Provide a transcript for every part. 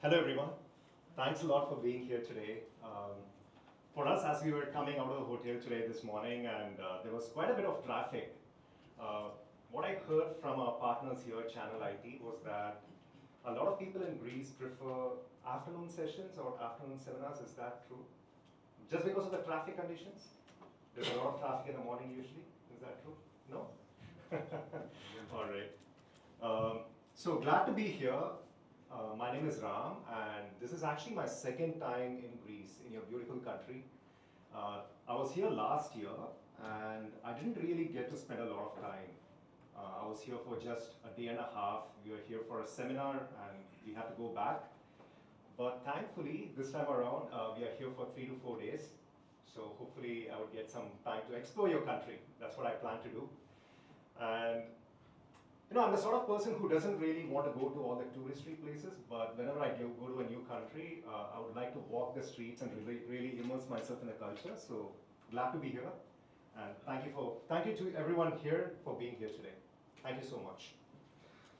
Hello everyone. Thanks a lot for being here today. For us, as we were coming out of the hotel today this morning, and there was quite a bit of traffic, what I heard from our partners here at Channel IT was that a lot of people in Greece prefer afternoon sessions or afternoon seminars. Is that true? Just because of the traffic conditions? There's a lot of traffic in the morning usually. Is that true? No? All right. So glad to be here. My name is Ram, and this is actually my second time in Greece, in your beautiful country. I was here last year, and I didn't really get to spend a lot of time. I was here for just a day and a half. We were here for a seminar, and we had to go back. But thankfully, this time around, we are here for 3 to 4 days. So hopefully, I would get some time to explore your country. That's what I plan to do. And I'm the sort of person who doesn't really want to go to all the touristy places, but whenever I go to a new country, I would like to walk the streets and really immerse myself in the culture. So glad to be here, and thank you to everyone here for being here today. Thank you so much.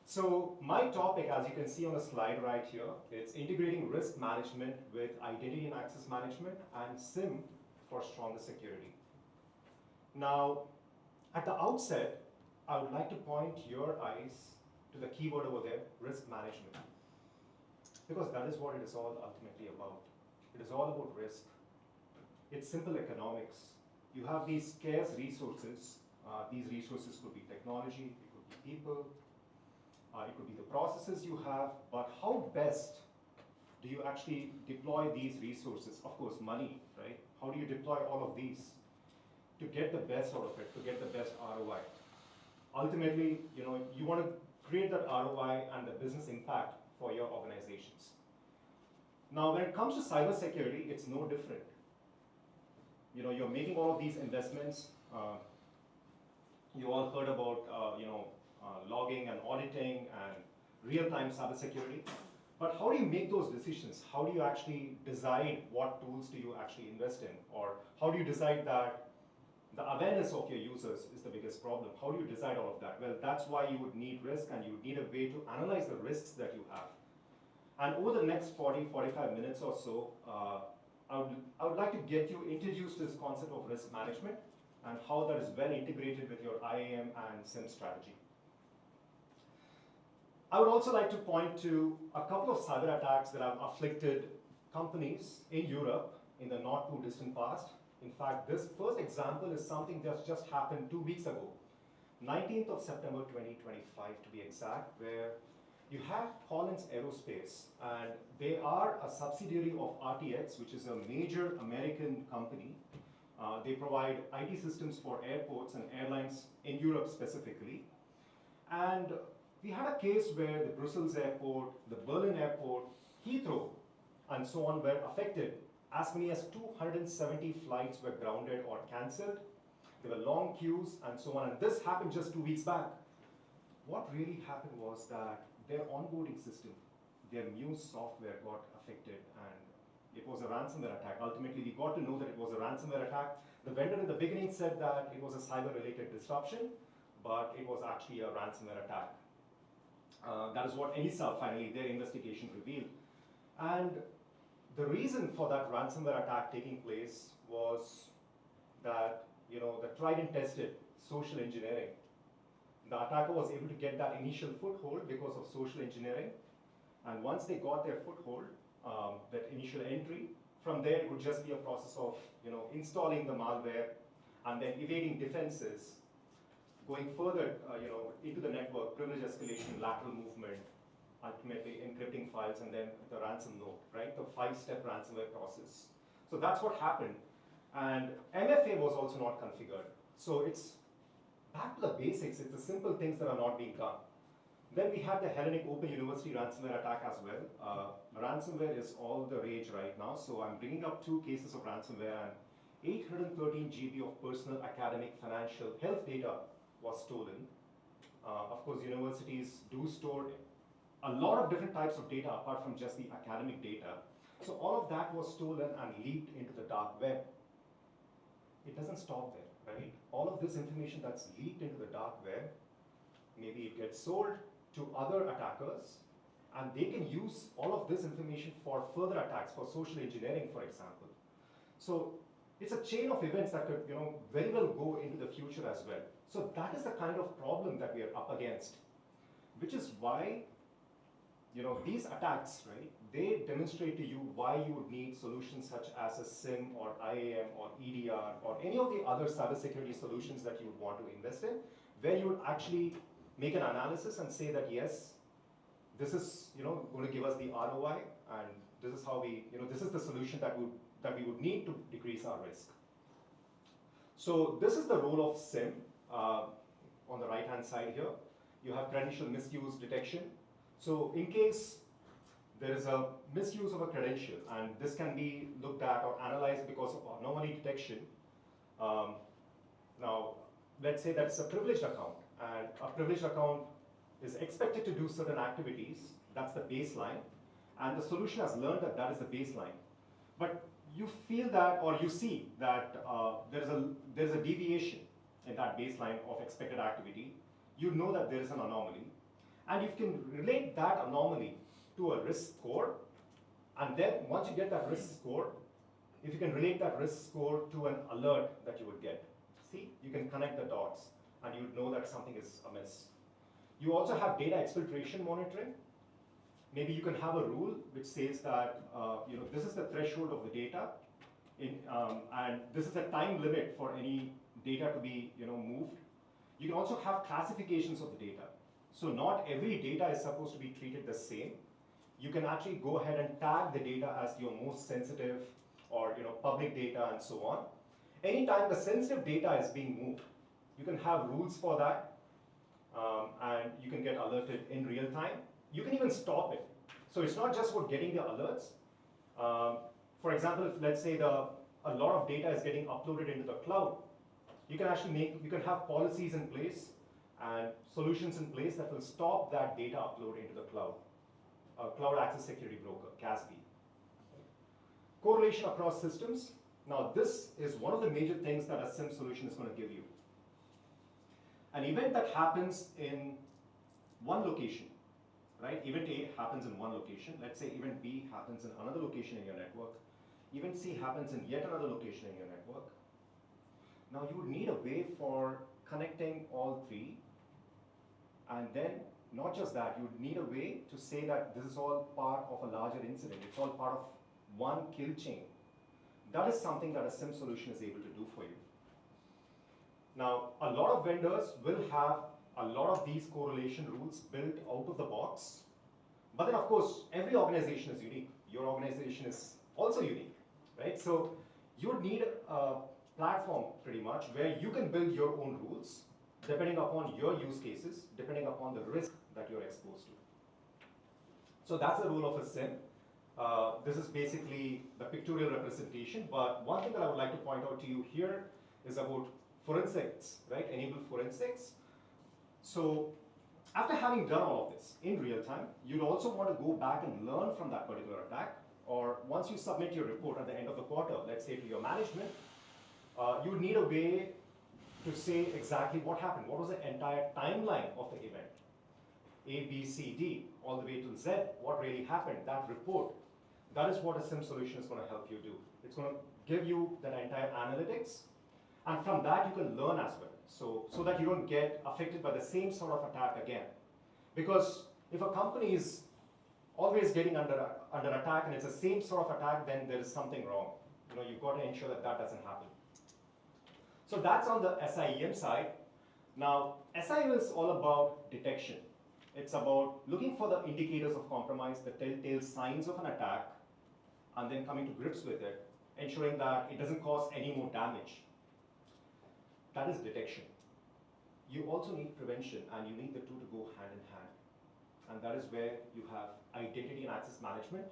So my topic, as you can see on the slide right here, it's integrating risk management with identity and access management and SIEM for stronger security. Now, at the outset, I would like to point your eyes to the keyword over there, risk management. Because that is what it is all ultimately about. It is all about risk. It's simple economics. You have these scarce resources. These resources could be technology, it could be people, it could be the processes you have, but how best do you actually deploy these resources? Of course, money, right? How do you deploy all of these to get the best out of it, to get the best ROI? Ultimately, you want to create that ROI and the business impact for your organizations. Now, when it comes to cybersecurity, it's no different. You're making all of these investments. You all heard about, logging and auditing and real-time cybersecurity. But how do you make those decisions? How do you actually decide what tools do you actually invest in? Or how do you decide that the awareness of your users is the biggest problem? How do you decide all of that? Well, that's why you would need risk, and you would need a way to analyze the risks that you have. And over the next 40-45 minutes or so, I would like to get you introduced to this concept of risk management and how that is well integrated with your IAM and SIEM strategy. I would also like to point to a couple of cyber attacks that have afflicted companies in Europe in the not too distant past. In fact, this first example is something that just happened 2 weeks ago, 19th of September 2025 to be exact, where you have Collins Aerospace, and they are a subsidiary of RTX, which is a major American company. They provide IT systems for airports and airlines in Europe specifically. And we had a case where the Brussels airport, the Berlin airport, Heathrow, and so on were affected. As many as 270 flights were grounded or cancelled. There were long queues and so on. And this happened just 2 weeks back. What really happened was that their onboarding system, their Muse software got affected, and it was a ransomware attack. Ultimately, we got to know that it was a ransomware attack. The vendor in the beginning said that it was a cyber-related disruption, but it was actually a ransomware attack. That is what ENISA finally, their investigation revealed. And the reason for that ransomware attack taking place was that, the tried and tested social engineering. The attacker was able to get that initial foothold because of social engineering. And once they got their foothold, that initial entry, from there it would just be a process of, installing the malware and then evading defenses, going further, into the network, privilege escalation, lateral movement, ultimately encrypting files, and then the ransom note, right? The 5-step ransomware process. So that's what happened. And MFA was also not configured. So it's back to the basics. It's the simple things that are not being done. Then we had the Hellenic Open University ransomware attack as well. Ransomware is all the rage right now. So I'm bringing up 2 cases of ransomware, and 813 GB of personal, academic, financial, health data was stolen. Of course, universities do store a lot of different types of data apart from just the academic data. So all of that was stolen and leaked into the dark web. It doesn't stop there, right? All of this information that's leaked into the dark web, maybe it gets sold to other attackers, and they can use all of this information for further attacks, for social engineering, for example. So it's a chain of events that could, very well go into the future as well. So that is the kind of problem that we are up against, which is why, these attacks, right, they demonstrate to you why you would need solutions such as a SIEM or IAM or EDR or any of the other cybersecurity solutions that you would want to invest in, where you would actually make an analysis and say that, yes, this is, going to give us the ROI, and this is how we, this is the solution that we would need to decrease our risk. So this is the role of SIEM. On the right-hand side here, you have credential misuse detection. So in case there is a misuse of a credential, and this can be looked at or analyzed because of anomaly detection. Now, let's say that's a privileged account, and a privileged account is expected to do certain activities. That's the baseline, and the solution has learned that that is the baseline. But you feel that, or you see that there's a deviation in that baseline of expected activity. You know that there is an anomaly, and you can relate that anomaly to a risk score, and then once you get that risk score, if you can relate that risk score to an alert that you would get, see, you can connect the dots, and you would know that something is amiss. You also have data exfiltration monitoring. Maybe you can have a rule which says that this is the threshold of the data, and this is the time limit for any data to be moved. You can also have classifications of the data. So not every data is supposed to be treated the same. You can actually go ahead and tag the data as your most sensitive or public data and so on. Anytime the sensitive data is being moved, you can have rules for that, and you can get alerted in real time. You can even stop it. So it's not just about getting the alerts. For example, if let's say a lot of data is getting uploaded into the cloud, you can have policies in place and solutions in place that will stop that data upload into the cloud. Cloud Access Security Broker, CASB. Correlation across systems. Now this is one of the major things that a SIEM solution is going to give you. An event that happens in one location, right? Event A happens in one location. Let's say event B happens in another location in your network. Event C happens in yet another location in your network. Now you would need a way for connecting all three, and then not just that, you would need a way to say that this is all part of a larger incident. It's all part of one kill chain. That is something that a SIEM solution is able to do for you. Now, a lot of vendors will have a lot of these correlation rules built out of the box. But then, of course, every organization is unique. Your organization is also unique, right? So you would need a platform pretty much where you can build your own rules depending upon your use cases, depending upon the risk that you're exposed to. So that's the role of a SIEM. This is basically the pictorial representation, but one thing that I would like to point out to you here is about forensics, right? Enable forensics. So after having done all of this in real time, you'd also want to go back and learn from that particular attack, or once you submit your report at the end of the quarter, let's say to your management, you would need a way to say exactly what happened. What was the entire timeline of the event? A, B, C, D, all the way to Z, what really happened, that report. That is what a SIEM solution is going to help you do. It's going to give you that entire analytics, and from that you can learn as well. So that you don't get affected by the same sort of attack again. Because if a company is always getting under attack and it's the same sort of attack, then there is something wrong. You've got to ensure that that doesn't happen. So that's on the SIEM side. Now, SIEM is all about detection. It's about looking for the indicators of compromise, the telltale signs of an attack, and then coming to grips with it, ensuring that it doesn't cause any more damage. That is detection. You also need prevention, and you need the two to go hand in hand. And that is where you have identity and access management.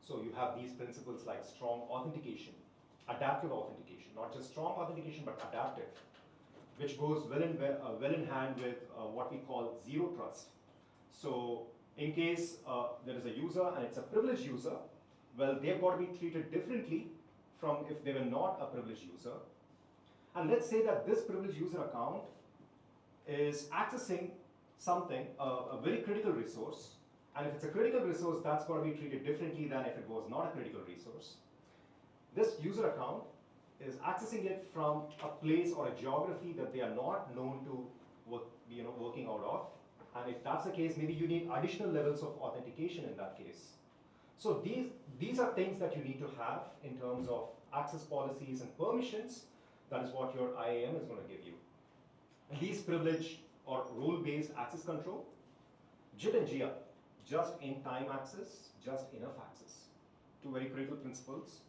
So you have these principles like strong authentication, adaptive authentication, not just strong authentication, but adaptive, which goes well in hand with what we call zero trust. So in case there is a user and it's a privileged user, well, they've got to be treated differently from if they were not a privileged user. And let's say that this privileged user account is accessing something, a very critical resource, And if it's a critical resource, that's going to be treated differently than if it was not a critical resource. This user account is accessing it from a place or a geography that they are not known to working out of. And if that's the case, maybe you need additional levels of authentication in that case. So these are things that you need to have in terms of access policies and permissions. That is what your IAM is going to give you. Least privilege or role-based access control. JIT and GIA, just in time access, just enough access. Two very critical principles.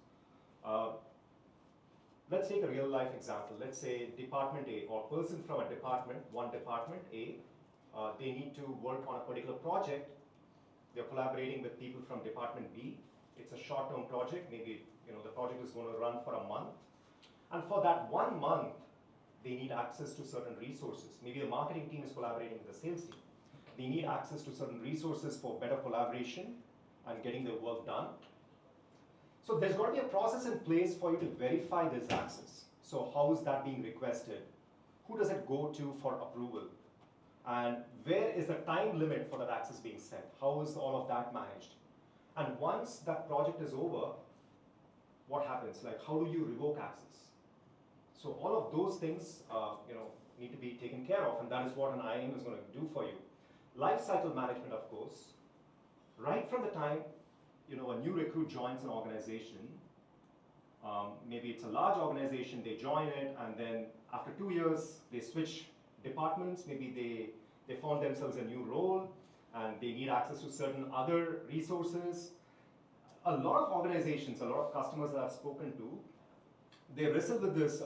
Let's take a real life example. Let's say department A or person from a department, one department A, they need to work on a particular project. They're collaborating with people from department B. It's a short-term project. Maybe the project is going to run for a month. And for that 1 month, they need access to certain resources. Maybe the marketing team is collaborating with the sales team. They need access to certain resources for better collaboration and getting their work done. So there's got to be a process in place for you to verify this access. So how is that being requested? Who does it go to for approval? And where is the time limit for that access being set? How is all of that managed? And once that project is over, what happens? Like, how do you revoke access? So all of those things need to be taken care of, and that is what an IAM is going to do for you. Lifecycle management, of course, right from the time a new recruit joins an organization. Maybe it's a large organization, they join it, and then after 2 years, they switch departments. Maybe they found themselves a new role, and they need access to certain other resources. A lot of organizations, a lot of customers that I've spoken to, they wrestle with this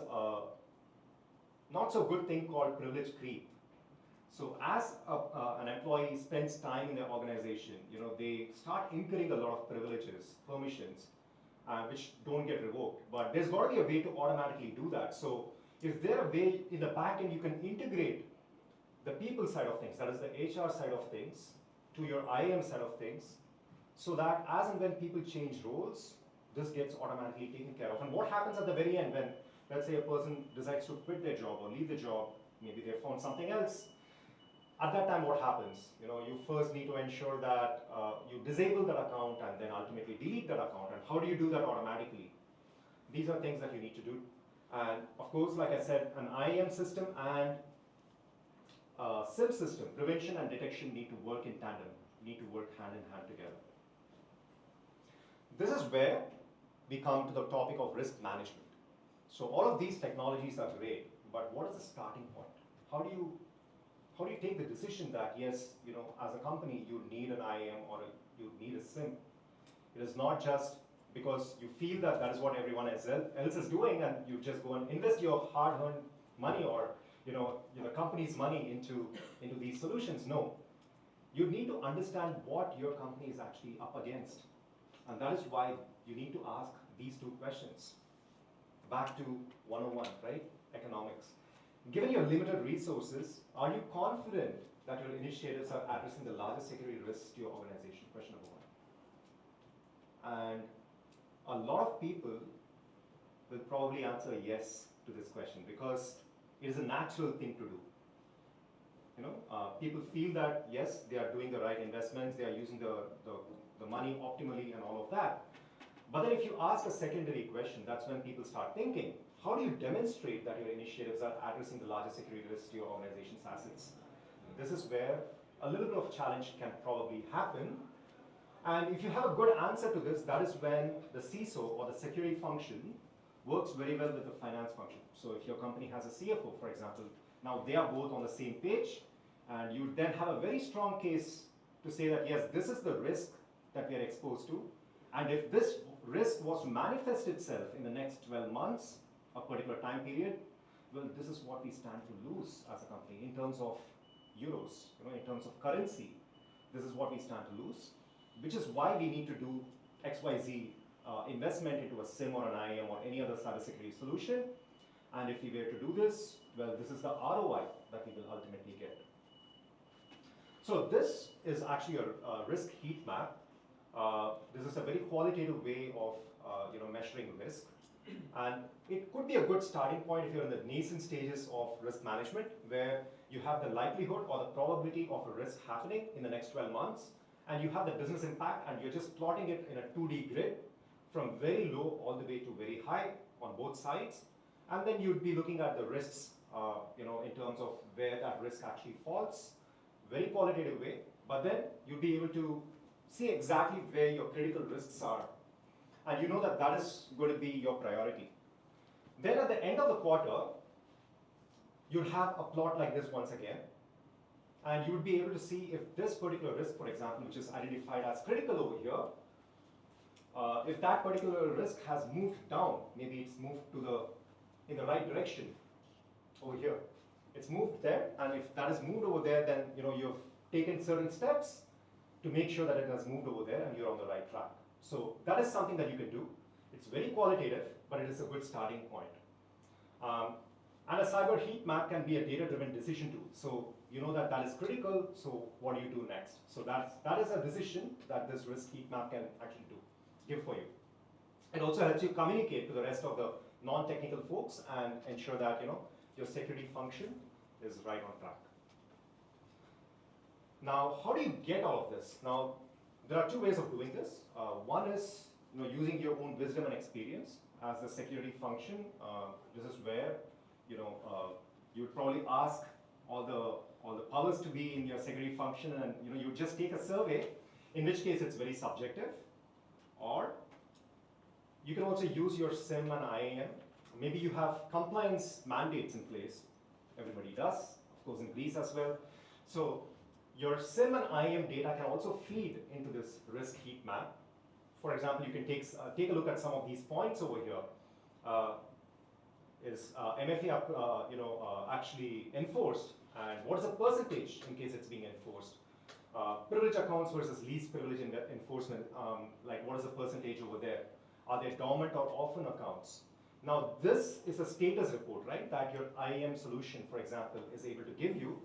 not so good thing called privilege creep. So as an employee spends time in their organization, they start incurring a lot of privileges, permissions, which don't get revoked. But there's got to be a way to automatically do that. So is there a way in the back end you can integrate the people side of things, that is the HR side of things, to your IAM side of things, so that as and when people change roles, this gets automatically taken care of. And what happens at the very end when, let's say, a person decides to quit their job or leave the job, maybe they found something else. At that time, what happens? You first need to ensure that you disable that account and then ultimately delete that account. And how do you do that automatically? These are things that you need to do. And of course, like I said, an IAM system and SIM system, prevention and detection, need to work in tandem, need to work hand in hand together. This is where we come to the topic of risk management. So all of these technologies are great, but what is the starting point? How do you take the decision that, yes, as a company, you need an IAM or you need a SIM? It is not just because you feel that that is what everyone else is doing, and you just go and invest your hard-earned money or the company's money into these solutions. No, you need to understand what your company is actually up against, and that is why you need to ask these two questions. Back to 101, right? Economics. Given your limited resources, are you confident that your initiatives are addressing the largest security risks to your organization? Question number one. And a lot of people will probably answer yes to this question because it is a natural thing to do. People feel that, yes, they are doing the right investments, they are using the money optimally and all of that. But then if you ask a secondary question, that's when people start thinking, how do you demonstrate that your initiatives are addressing the largest security risks to your organization's assets? This is where a little bit of challenge can probably happen. And if you have a good answer to this, that is when the CISO or the security function works very well with the finance function. So if your company has a CFO, for example, now they are both on the same page, and you then have a very strong case to say that, yes, this is the risk that we are exposed to, and if this risk was to manifest itself in the next 12 months, a particular time period, well, this is what we stand to lose as a company in terms of euros, in terms of currency. This is what we stand to lose, which is why we need to do XYZ investment into a SIM or an IAM or any other cybersecurity solution. And if we were to do this, well, this is the ROI that we will ultimately get. So this is actually a risk heat map. This is a very qualitative way of measuring risk. And it could be a good starting point if you're in the nascent stages of risk management, where you have the likelihood or the probability of a risk happening in the next 12 months, and you have the business impact, and you're just plotting it in a 2D grid from very low all the way to very high on both sides. And then you'd be looking at the risks, in terms of where that risk actually falls, very qualitative way. But then you'll be able to see exactly where your critical risks are, and you know that that is going to be your priority. Then at the end of the quarter, you'll have a plot like this once again, and you would be able to see if this particular risk, for example, which is identified as critical over here, if that particular risk has moved down, maybe it's moved in the right direction over here. It's moved there, and if that is moved over there, then you've taken certain steps to make sure that it has moved over there and you're on the right track. So that is something that you can do. It's very qualitative, but it is a good starting point. And a cyber heat map can be a data-driven decision tool. So you know that that is critical, so what do you do next? So that is a decision that this risk heat map can actually give for you. It also helps you communicate to the rest of the non-technical folks and ensure that your security function is right on track. Now, how do you get all of this? Now, there are two ways of doing this. One is using your own wisdom and experience as a security function. This is where you would probably ask all the powers to be in your security function, and you just take a survey, in which case it's very subjective. Or you can also use your SIEM and IAM. Maybe you have compliance mandates in place. Everybody does, of course, in Greece as well. So your SIEM and IAM data can also feed into this risk heat map. For example, you can take a look at some of these points over here. Is MFA actually enforced, and what is the percentage in case it's being enforced? Privilege accounts versus least privilege enforcement, like what is the percentage over there? Are they dormant or orphan accounts? Now this is a status report, right, that your IAM solution, for example, is able to give you,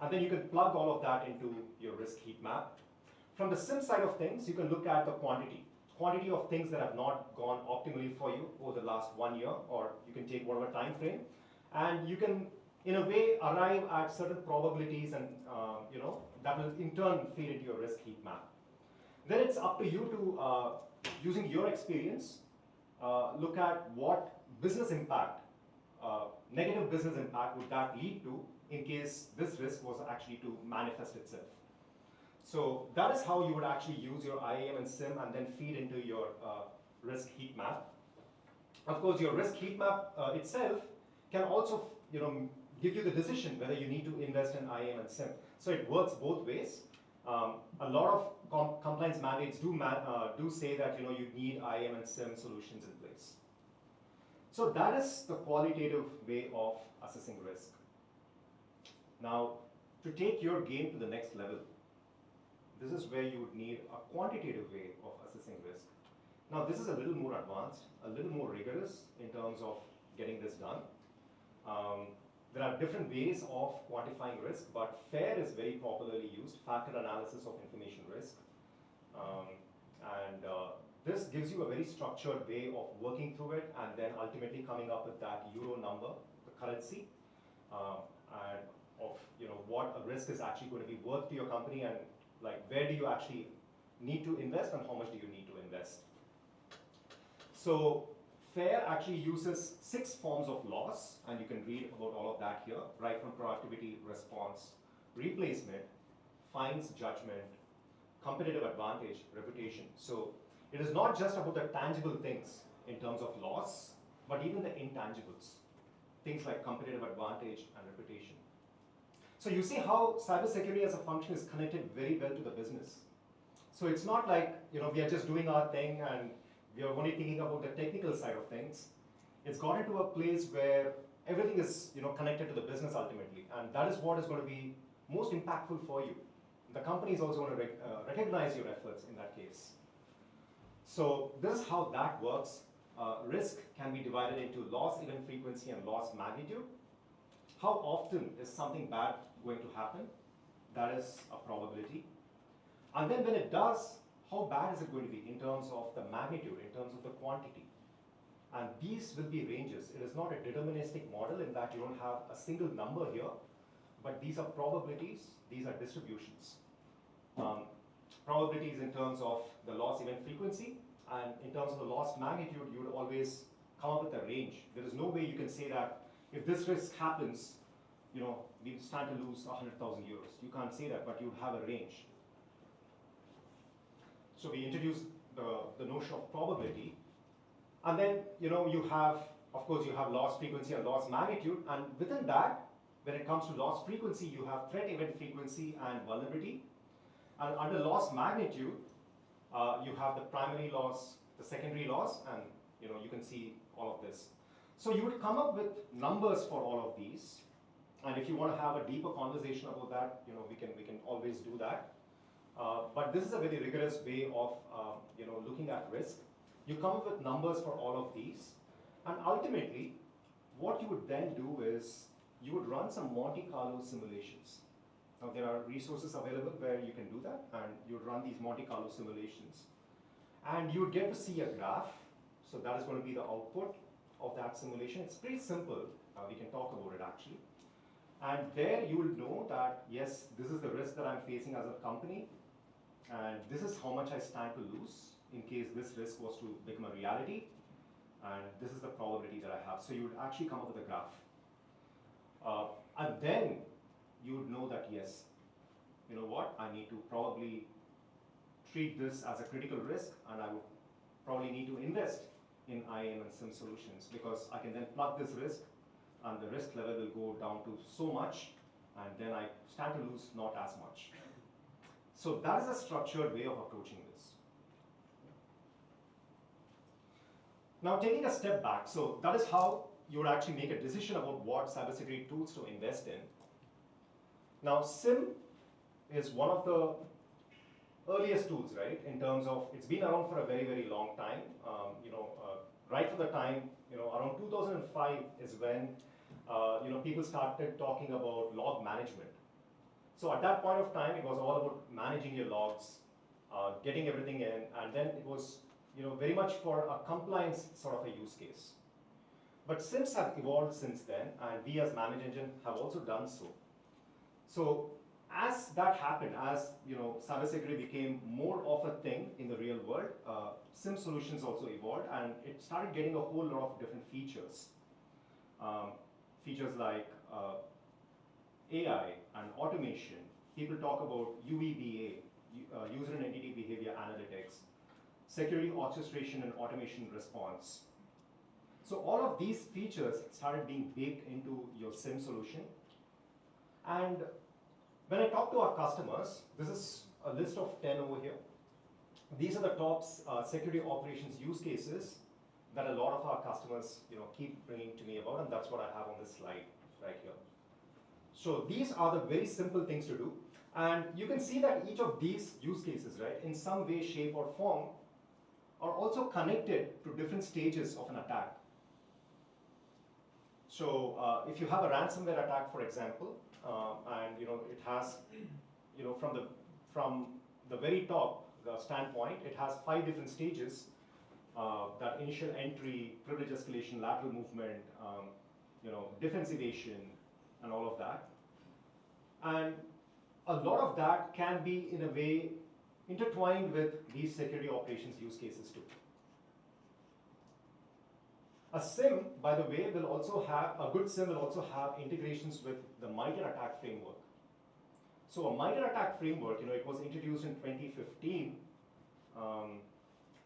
and then you can plug all of that into your risk heat map. From the SIEM side of things, you can look at the quantity of things that have not gone optimally for you over the last 1 year, or you can take whatever time frame, and you can, in a way, arrive at certain probabilities, and that will in turn feed into your risk heat map. Then it's up to you to, using your experience, look at what business impact, negative business impact would that lead to in case this risk was actually to manifest itself. So that is how you would actually use your IAM and SIEM and then feed into your risk heat map. Of course, your risk heat map itself can also give you the decision whether you need to invest in IAM and SIEM. So it works both ways. A lot of compliance mandates do say that you need IAM and SIEM solutions in place. So that is the qualitative way of assessing risk. Now, to take your game to the next level, this is where you would need a quantitative way of assessing risk. Now, this is a little more advanced, a little more rigorous in terms of getting this done. There are different ways of quantifying risk, but FAIR is very popularly used, factor analysis of information risk. This gives you a very structured way of working through it and then ultimately coming up with that euro number, the currency, and of what a risk is actually going to be worth to your company, and like where do you actually need to invest and how much do you need to invest. So FAIR actually uses 6 forms of loss, and you can read about all of that here, right from productivity, response, replacement, fines, judgment, competitive advantage, reputation. So it is not just about the tangible things in terms of loss, but even the intangibles, things like competitive advantage and reputation. So you see how cybersecurity as a function is connected very well to the business. So it's not like we are just doing our thing and we are only thinking about the technical side of things. It's got into a place where everything is connected to the business ultimately, and that is what is going to be most impactful for you. The company is also going to recognize your efforts in that case. So this is how that works. Risk can be divided into loss event frequency and loss magnitude. How often is something bad going to happen? That is a probability. And then when it does, how bad is it going to be in terms of the magnitude, in terms of the quantity? And these will be ranges. It is not a deterministic model in that you don't have a single number here, but these are probabilities, these are distributions. probabilities in terms of the loss event frequency, and in terms of the loss magnitude, you would always come up with a range. There is no way you can say that if this risk happens, we stand to lose 100,000 euros. You can't say that, but you have a range. So we introduced the notion of probability, and then you have, of course, you have loss frequency and loss magnitude, and within that, when it comes to loss frequency, you have threat event frequency and vulnerability, and under loss magnitude, you have the primary loss, the secondary loss, and you can see all of this. So you would come up with numbers for all of these, and if you want to have a deeper conversation about that, we can always do that. But this is a very rigorous way of looking at risk. You come up with numbers for all of these, and ultimately, what you would then do is you would run some Monte Carlo simulations. Now there are resources available where you can do that, and you would run these Monte Carlo simulations, and you would get to see a graph. So that is going to be the output of that simulation. It's pretty simple. We can talk about it actually. And there you will know that, yes, this is the risk that I'm facing as a company, and this is how much I stand to lose in case this risk was to become a reality, and this is the probability that I have. So you would actually come up with a graph. And then you would know that, yes, you know what, I need to probably treat this as a critical risk, and I would probably need to invest in IAM and SIEM solutions, because I can then plug this risk, and the risk level will go down to so much, and then I stand to lose not as much. So that is a structured way of approaching this. Now taking a step back, so that is how you would actually make a decision about what cybersecurity tools to invest in. Now SIEM is one of the earliest tools, right? In terms of, it's been around for a very, very long time. Right from the time, around 2005 is when people started talking about log management. So at that point of time, it was all about managing your logs, getting everything in, and then it was very much for a compliance sort of a use case. But SIEMs have evolved since then, and we as ManageEngine have also done so. So as that happened, as cybersecurity became more of a thing in the real world, SIEM solutions also evolved, and it started getting a whole lot of different features. Features like AI and automation. People talk about UEBA, user and entity behavior analytics, security orchestration and automation response. So all of these features started being baked into your SIEM solution. And when I talk to our customers, this is a list of 10 over here. These are the top security operations use cases that a lot of our customers keep bringing to me about, and that's what I have on this slide right here. So these are the very simple things to do. And you can see that each of these use cases, right, in some way, shape, or form, are also connected to different stages of an attack. So if you have a ransomware attack, for example, and it has, from the very top, the standpoint, it has 5 different stages. That initial entry, privilege escalation, lateral movement, defense evasion, and all of that. And a lot of that can be, in a way, intertwined with these security operations use cases too. A SIEM, by the way, will also have, a good SIEM will also have integrations with the MITRE ATT&CK framework. So a MITRE ATT&CK framework, it was introduced in 2015.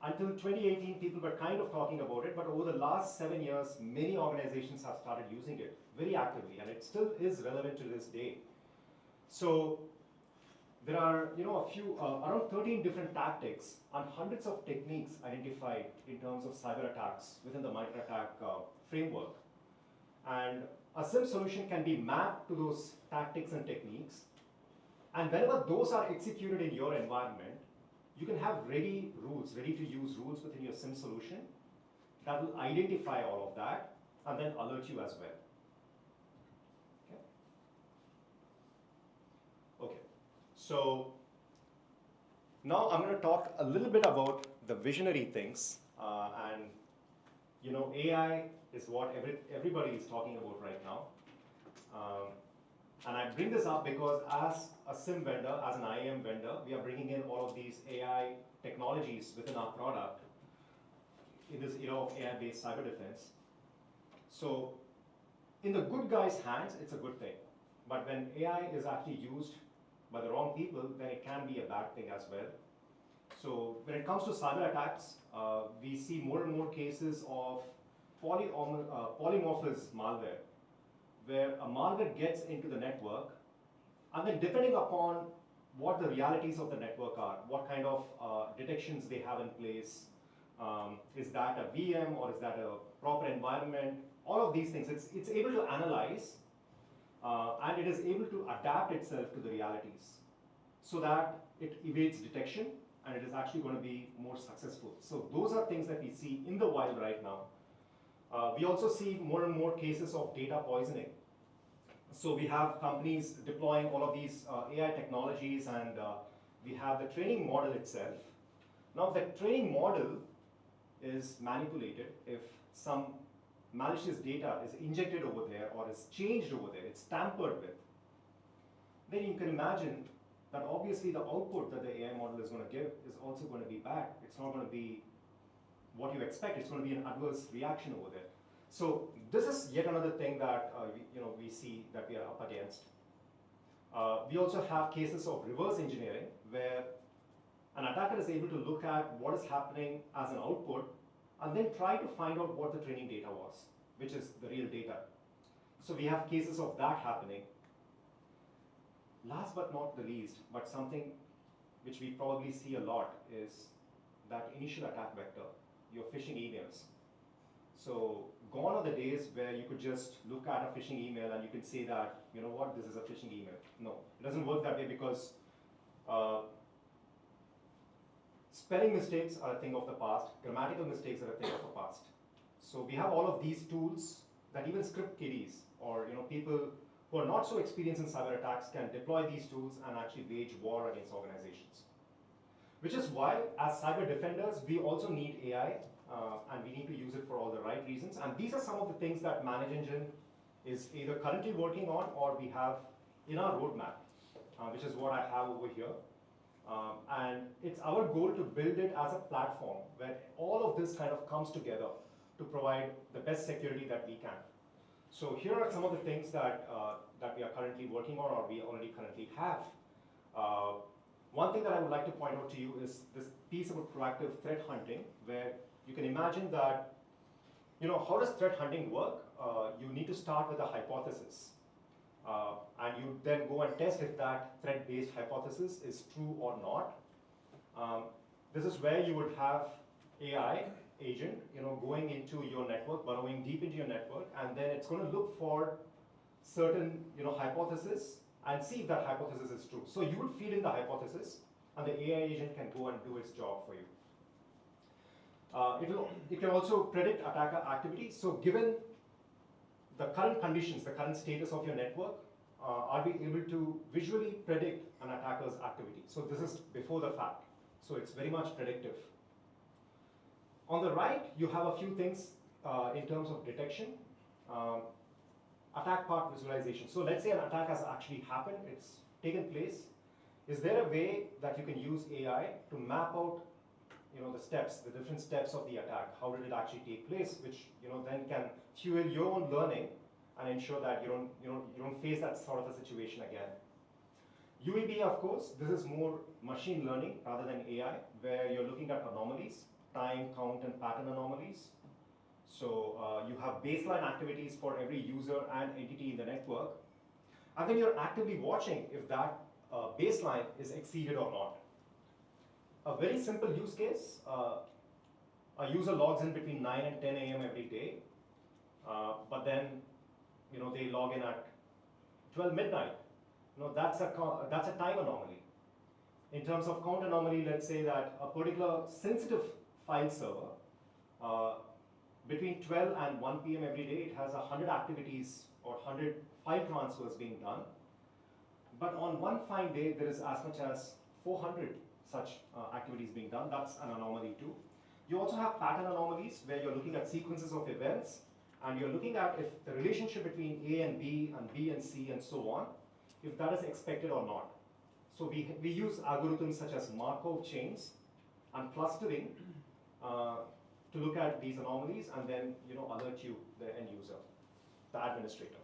Until 2018, people were kind of talking about it, but over the last 7 years, many organizations have started using it very actively, and it still is relevant to this day. So there are, around 13 different tactics and hundreds of techniques identified in terms of cyber attacks within the MITRE ATT&CK framework. And a SIEM solution can be mapped to those tactics and techniques. And whenever those are executed in your environment, you can have ready to use rules within your SIEM solution that will identify all of that and then alert you as well. Okay. So now I'm going to talk a little bit about the visionary things, and AI is what everybody is talking about right now. And I bring this up because as a SIM vendor, as an IAM vendor, we are bringing in all of these AI technologies within our product in this era of AI-based cyber defense. So in the good guy's hands, it's a good thing. But when AI is actually used by the wrong people, then it can be a bad thing as well. So when it comes to cyber attacks, we see more and more cases of polymorphous malware, where a malware gets into the network, and then depending upon what the realities of the network are, what kind of detections they have in place, is that a VM or is that a proper environment, all of these things, it's able to analyze and it is able to adapt itself to the realities so that it evades detection and it is actually going to be more successful. So those are things that we see in the wild right now. We also see more and more cases of data poisoning. So we have companies deploying all of these AI technologies, and we have the training model itself. Now the training model is manipulated if some malicious data is injected over there or is changed over there, it's tampered with. Then you can imagine that obviously the output that the AI model is going to give is also going to be bad. It's not going to be what you expect. It's going to be an adverse reaction over there. So this is yet another thing that we see that we are up against. We also have cases of reverse engineering where an attacker is able to look at what is happening as an output and then try to find out what the training data was, which is the real data. So we have cases of that happening. Last but not the least, but something which we probably see a lot is that initial attack vector, your phishing emails. So gone are the days where you could just look at a phishing email and you can say that, you know what, this is a phishing email. No, it doesn't work that way because spelling mistakes are a thing of the past, grammatical mistakes are a thing of the past. So we have all of these tools that even script kiddies or people who are not so experienced in cyber attacks can deploy these tools and actually wage war against organizations. Which is why, as cyber defenders, we also need AI, and we need to use it for all the right reasons. And these are some of the things that ManageEngine is either currently working on or we have in our roadmap, which is what I have over here. And it's our goal to build it as a platform where all of this kind of comes together to provide the best security that we can. So here are some of the things that we are currently working on or we already currently have. One thing that I would like to point out to you is this piece about proactive threat hunting, where you can imagine that, how does threat hunting work? You need to start with a hypothesis. And you then go and test if that threat-based hypothesis is true or not. This is where you would have AI agent, going into your network, burrowing deep into your network, and then it's going to look for certain, hypothesis and see if that hypothesis is true. So you would feed in the hypothesis, and the AI agent can go and do its job for you. It can also predict attacker activity. So given the current conditions, the current status of your network, are we able to visually predict an attacker's activity? So this is before the fact. So it's very much predictive. On the right, you have a few things in terms of detection. Attack path visualization. So let's say an attack has actually happened, it's taken place. Is there a way that you can use AI to map out the steps, the different steps of the attack? How did it actually take place, which then can fuel your own learning and ensure that you don't face that sort of a situation again. UEB, of course, this is more machine learning rather than AI, where you're looking at anomalies, time, count, and pattern anomalies. So you have baseline activities for every user and entity in the network, and then you're actively watching if that baseline is exceeded or not. A very simple use case, a user logs in between 9 and 10 a.m. every day, but then they log in at 12 midnight. That's a time anomaly. In terms of count anomaly, let's say that a particular sensitive file server, between 12 and 1 p.m. every day, it has 100 activities or 100 file transfers being done. But on one fine day, there is as much as 400 such activities being done. That's an anomaly too. You also have pattern anomalies where you're looking at sequences of events and you're looking at if the relationship between A and B and C and so on if that is expected or not. So we use algorithms such as Markov chains and clustering to look at these anomalies and then alert you, the end user, the administrator.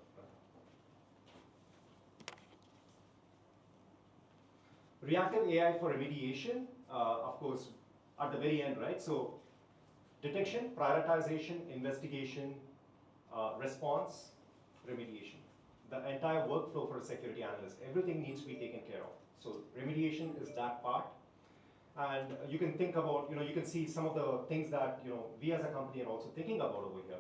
Reactive AI for remediation, of course, at the very end, right? So detection, prioritization, investigation, response, remediation. The entire workflow for a security analyst, everything needs to be taken care of. So remediation is that part. And you can think about, you can see some of the things that we as a company are also thinking about over here.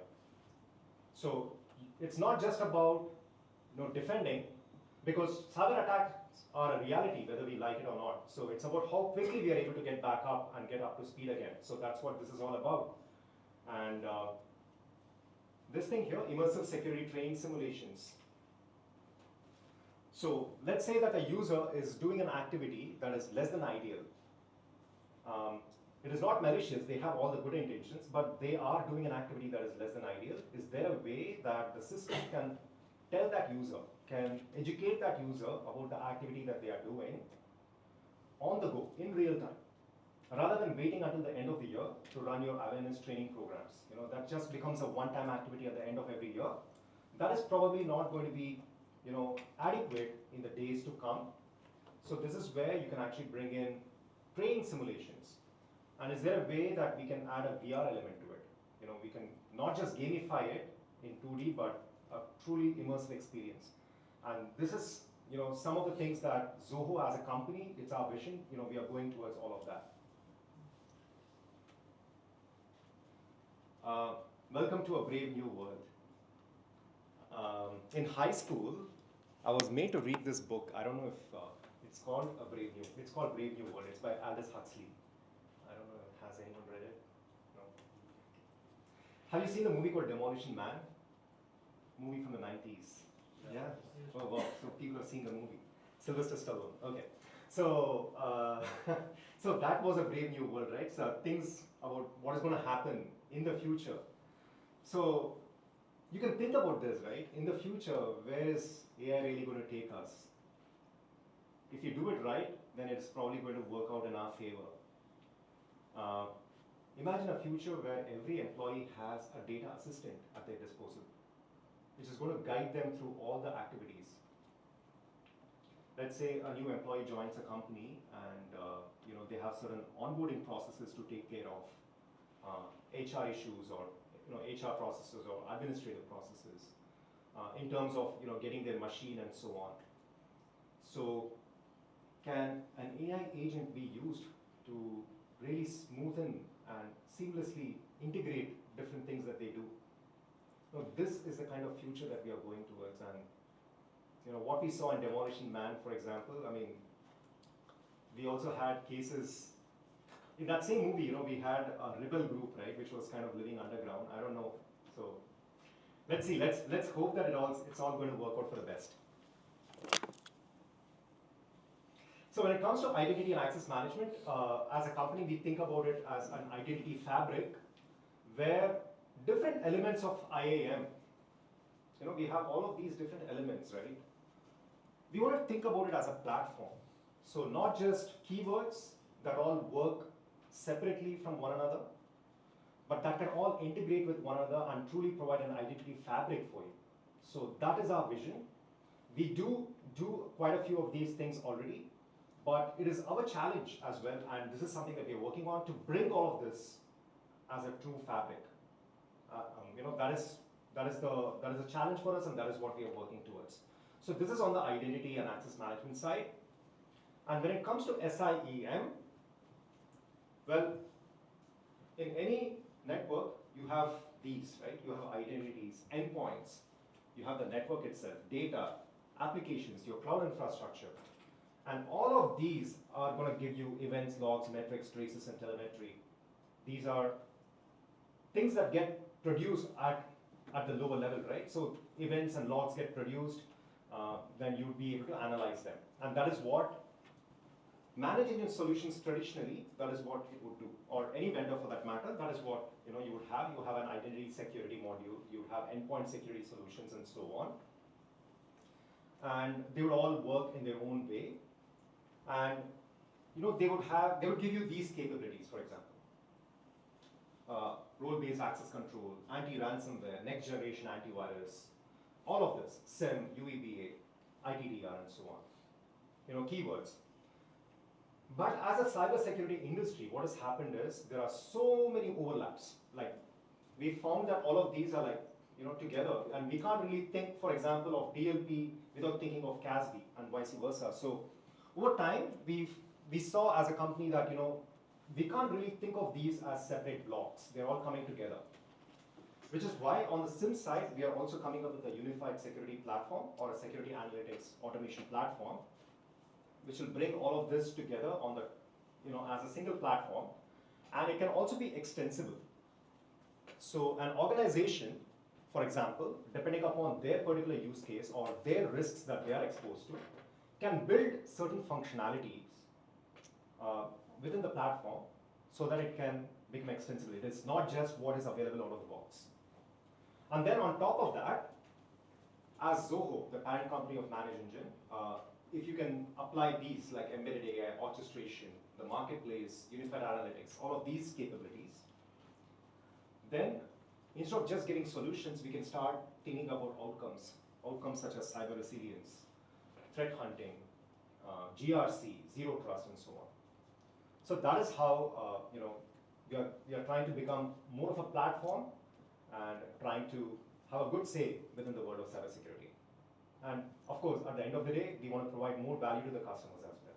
So it's not just about defending, because cyber attacks are a reality whether we like it or not. So it's about how quickly we are able to get back up and get up to speed again. So that's what this is all about. And this thing here, immersive security training simulations. So let's say that a user is doing an activity that is less than ideal. It is not malicious, they have all the good intentions, but they are doing an activity that is less than ideal. Is there a way that the system can tell that user, can educate that user about the activity that they are doing on the go, in real time, rather than waiting until the end of the year to run your awareness training programs? That just becomes a one-time activity at the end of every year. That is probably not going to be adequate in the days to come. So this is where you can actually bring in training simulations. And is there a way that we can add a VR element to it? We can not just gamify it in 2D, but a truly immersive experience. And this is, some of the things that Zoho as a company, it's our vision, we are going towards all of that. Welcome to a brave new world. In high school, I was made to read this book. I don't know if it's called It's called Brave New World. It's by Aldous Huxley. I don't know, has anyone read it? No. Have you seen the movie called Demolition Man? Movie from the 90s. Yeah? Oh wow, so people have seen the movie. Sylvester Stallone, okay. So, so that was a brave new world, right? So things about what is going to happen in the future. So you can think about this, right? In the future, where is AI really going to take us? If you do it right, then it's probably going to work out in our favor. Imagine a future where every employee has a data assistant at their disposal, which is going to guide them through all the activities. Let's say a new employee joins a company and they have certain onboarding processes to take care of, HR issues or HR processes or administrative processes, in terms of getting their machine and so on. So can an AI agent be used to really smoothen and seamlessly integrate different things that they do? This is the kind of future that we are going towards. And what we saw in Demolition Man, for example, I mean, we also had cases in that same movie. We had a rebel group, right, which was kind of living underground. I don't know. So let's see. Let's hope that it's all going to work out for the best. So when it comes to identity and access management, as a company, we think about it as an identity fabric where different elements of IAM, we have all of these different elements, right? We want to think about it as a platform. So not just keywords that all work separately from one another, but that can all integrate with one another and truly provide an identity fabric for you. So that is our vision. We do quite a few of these things already, but it is our challenge as well, and this is something that we're working on, to bring all of this as a true fabric. That is a challenge for us, and that is what we are working towards. So this is on the identity and access management side. And when it comes to SIEM, well, in any network, you have these, right? You have identities, endpoints, you have the network itself, data, applications, your cloud infrastructure. And all of these are going to give you events, logs, metrics, traces, and telemetry. These are things that get produced at the lower level, right? So events and logs get produced, then you'd be able to analyze them. And that is what ManageEngine solutions traditionally, that is what it would do. Or any vendor for that matter, that is what you would have. You have an identity security module, you have endpoint security solutions, and so on. and they would all work in their own way, and they would give you these capabilities, for example. Role-based access control, anti-ransomware, next generation antivirus, all of this, SIM, UEBA, ITDR, and so on. Keywords. But as a cybersecurity industry, what has happened is there are so many overlaps. Like, we found that all of these are together, and we can't really think, for example, of DLP without thinking of CASB and vice versa. So over time, we saw as a company that we can't really think of these as separate blocks. They're all coming together. Which is why on the SIM side, we are also coming up with a unified security platform or a security analytics automation platform, which will bring all of this together on the, as a single platform, and it can also be extensible. So an organization, for example, depending upon their particular use case or their risks that they are exposed to, can build certain functionalities within the platform so that it can become extensible. It is not just what is available out of the box. And then on top of that, as Zoho, the parent company of ManageEngine, if you can apply these like embedded AI, orchestration, the marketplace, unified analytics, all of these capabilities, then instead of just getting solutions, we can start thinking about outcomes such as cyber resilience, threat hunting, GRC, zero trust, and so on. So that is how we are trying to become more of a platform and trying to have a good say within the world of cybersecurity. And of course, at the end of the day, we want to provide more value to the customers as well.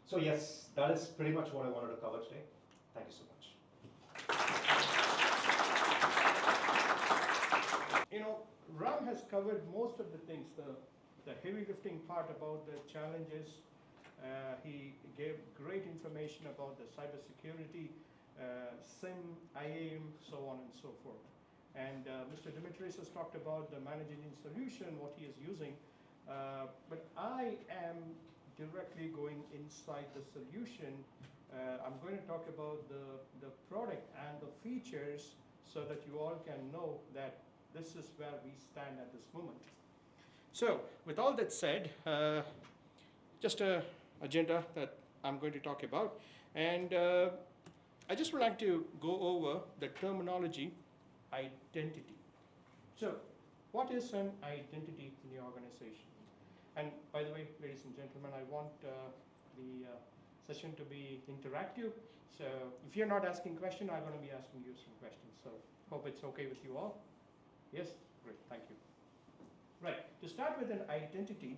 So yes, that is pretty much what I wanted to cover today. Thank you so much. Ram has covered most of the things, the heavy lifting part about the challenges. He gave great information about the cybersecurity, SIM, IAM, so on and so forth. And Mr. Dimitris has talked about the ManageEngine solution, what he is using. But I am directly going inside the solution. I'm going to talk about the product and the features so that you all can know that this is where we stand at this moment. So with all that said, just an agenda that I'm going to talk about. And I just would like to go over the terminology identity. So what is an identity in the organization? And by the way, ladies and gentlemen, I want the session to be interactive. So if you're not asking questions, I'm going to be asking you some questions. So hope it's okay with you all. Yes? Great, thank you. Right, to start with an identity,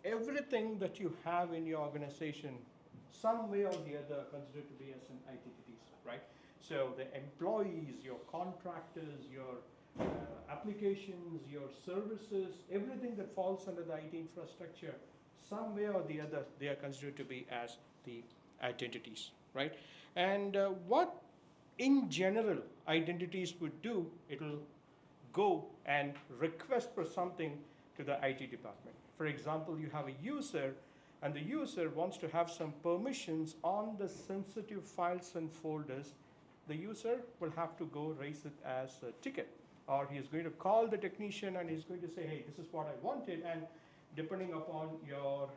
everything that you have in your organization, some way or the other, considered to be as an identities, right? So the employees, your contractors, your applications, your services, everything that falls under the IT infrastructure, some way or the other, they are considered to be as the identities, right? And what in general identities would do, it'll go and request for something to the IT department. For example, you have a user and the user wants to have some permissions on the sensitive files and folders. The user will have to go raise it as a ticket, or he is going to call the technician and he's going to say, hey, this is what I wanted, and depending upon your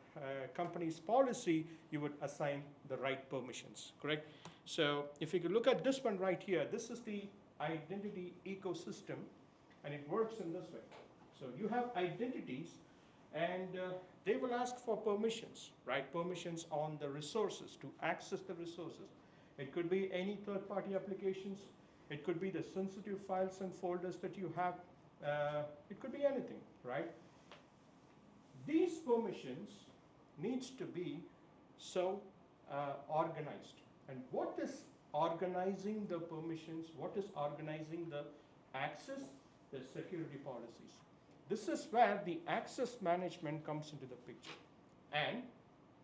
company's policy, you would assign the right permissions, correct? So if you could look at this one right here, this is the identity ecosystem, and it works in this way. So you have identities, and they will ask for permissions, right? Permissions on the resources, to access the resources. It could be any third-party applications. It could be the sensitive files and folders that you have. It could be anything, right? These permissions needs to be so organized. And what is organizing the permissions? What is organizing the access? The security policies. This is where the access management comes into the picture. And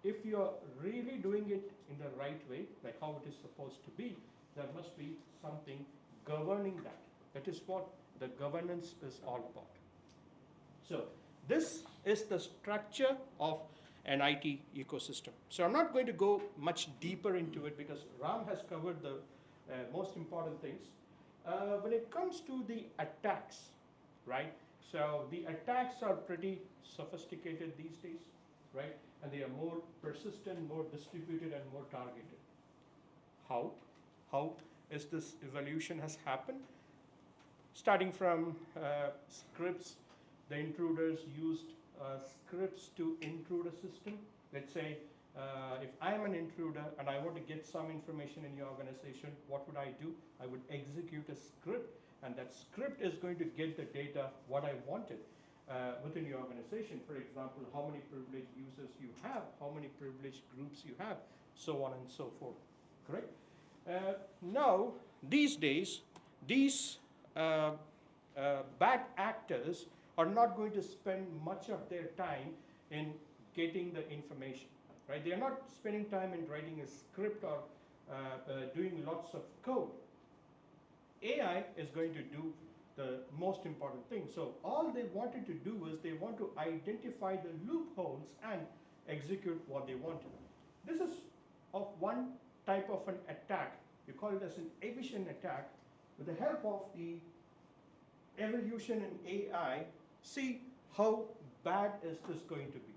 if you're really doing it in the right way, like how it is supposed to be, there must be something governing that. That is what the governance is all about. So this is the structure of an IT ecosystem. So I'm not going to go much deeper into it because Ram has covered the most important things. When it comes to the attacks, right? So the attacks are pretty sophisticated these days, right? And they are more persistent, more distributed, and more targeted. How? How is this evolution has happened? Starting from scripts, the intruders used scripts to intrude a system. Let's say if I'm an intruder and I want to get some information in your organization, what would I do? I would execute a script, and that script is going to get the data, what I wanted, within your organization. For example, how many privileged users you have, how many privileged groups you have, so on and so forth, correct? Now, these days, these bad actors are not going to spend much of their time in getting the information, right? They are not spending time in writing a script or doing lots of code. AI is going to do the most important thing. So all they wanted to do is they want to identify the loopholes and execute what they wanted. This is of one type of an attack. You call it as an evasion attack. With the help of the evolution in AI, see how bad is this going to be.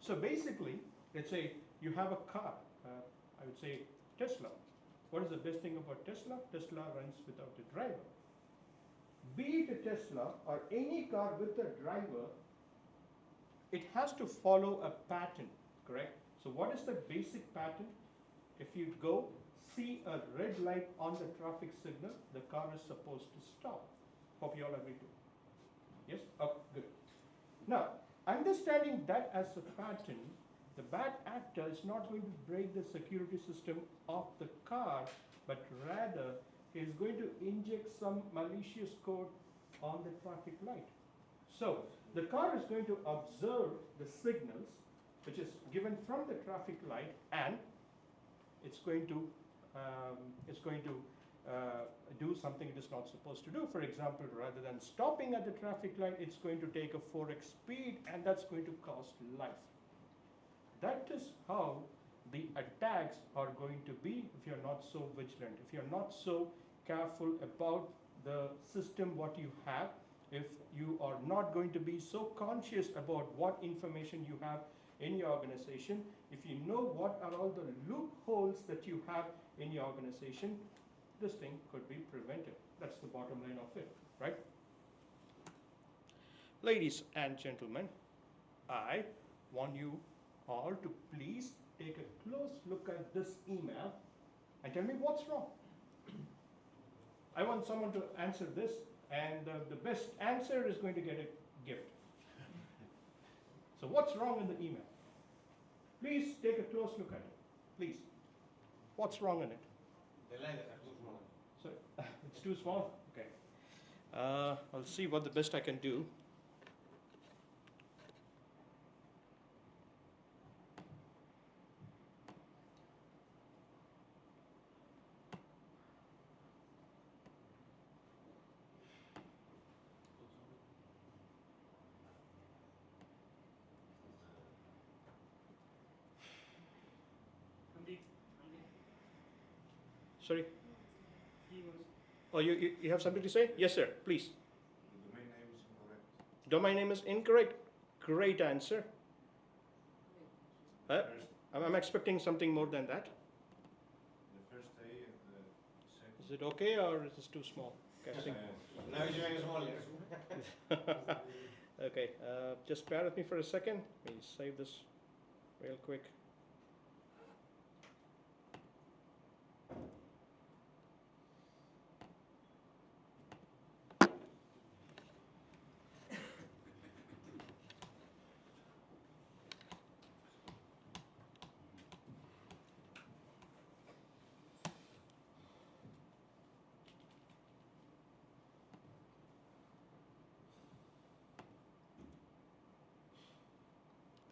So basically, let's say you have a car. I would say Tesla. What is the best thing about Tesla? Tesla runs without a driver. Be it a Tesla or any car with a driver, it has to follow a pattern, correct? So what is the basic pattern? If you go see a red light on the traffic signal, the car is supposed to stop. Hope you all agree to it. Yes? Oh, good. Now, understanding that as a pattern, the bad actor is not going to break the security system of the car, but rather he is going to inject some malicious code on the traffic light. So the car is going to observe the signals which is given from the traffic light, and it's going to do something it is not supposed to do. For example, rather than stopping at the traffic light, it's going to take a 4x speed, and that's going to cost life. That is how the attacks are going to be if you're not so vigilant, if you're not so careful about the system what you have, if you are not going to be so conscious about what information you have in your organization, if you know what are all the loopholes that you have in your organization, this thing could be prevented. That's the bottom line of it, right? Ladies and gentlemen, I want you all to please take a close look at this email and tell me what's wrong. I want someone to answer this, and the best answer is going to get a gift. So what's wrong in the email? Please take a close look at it. Please. What's wrong in it? The letters are too small. So it's too small? Okay. I'll see what the best I can do. Sorry? Oh, you have something to say? Yes, sir. Please. The domain name is incorrect. Domain name is incorrect. Great answer. First, I'm expecting something more than that. the first A and the second. Is it okay, or is this too small? Casting. Now it's very small. Okay, just bear with me for a second. Let me save this real quick.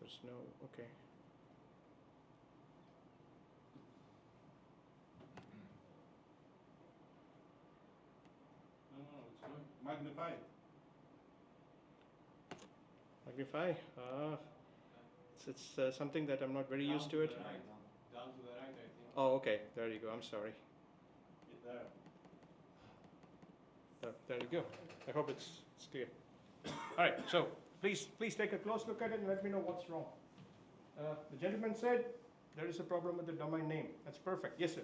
There's no, okay. No, it's good. Magnify. Magnify. It's something that I'm not very used to it. Down to the right, I think. Oh, okay. There you go. I'm sorry. There. There you go. I hope it's clear. All right, so please take a close look at it and let me know what's wrong. The gentleman said there is a problem with the domain name. That's perfect. Yes, sir.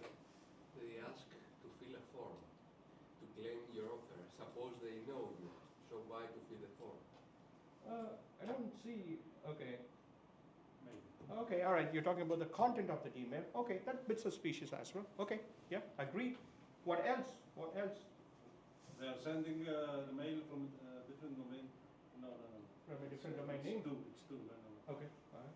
They ask to fill a form to claim your offer. Suppose they know you, so why to fill the form? I don't see. Okay. Okay, all right. You're talking about the content of the email. Okay, that bit suspicious as well. Okay, yeah, agreed. What else? What else? They are sending the mail from a different domain. No. From a different domain name? It's two. No. Okay, all right.